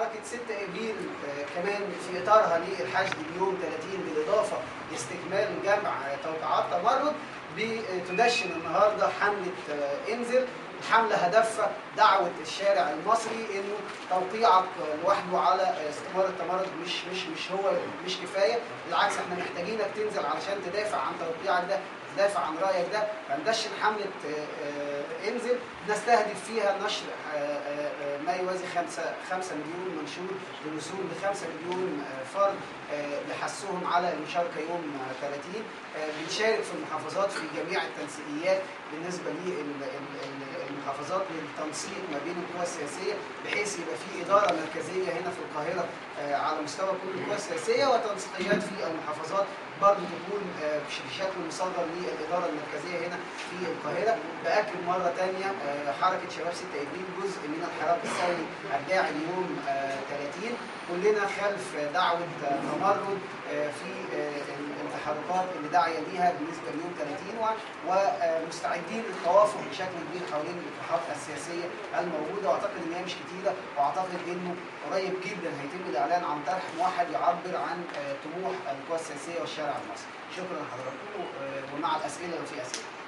حركة 6 ابريل كمان في اطارها للحشد اليوم 30 بالاضافه لاستكمال جمع توقيعات تمرد بتدشن النهارده حمله انزل. الحمله هدفها دعوه الشارع المصري انه توقيعك لوحده على استمرار التمرد مش كفايه، بالعكس احنا محتاجينك تنزل علشان تدافع عن توقيعك ده، تدافع عن رايك ده. فندشن حمله انزل نستهدف فيها نشر ما يوازي 5 مليون منشور للوصول ل 5 مليون فرد لحثهم على المشاركه يوم 30. بنشارك في المحافظات في جميع التنسيقيات بالنسبه للمحافظات للتنسيق ما بين القوى السياسيه، بحيث يبقى في اداره مركزيه هنا في القاهره على مستوى كل القوى السياسيه، وتنسيقيات في المحافظات برضه تكون بشكل مصغر للاداره المركزيه هنا في القاهره. باكد مره ثانيه حركه شباب 6 ابريل جزء من الحراك الثوري الداعي ليوم 30. كلنا خلف دعوه تمرد في التحركات اللي داعيه ليها بالنسبه ليوم 30، ومستعدين للتوافق بشكل كبير حوالين الاطروحات السياسيه الموجوده، واعتقد ان هي مش كتيره، واعتقد انه قريب جدا هيتم الاعلان عن طرح موحد يعبر عن طموح القوى السياسيه والشارع المصري. شكرا لحضراتكم، ومع الاسئله لو في اسئله.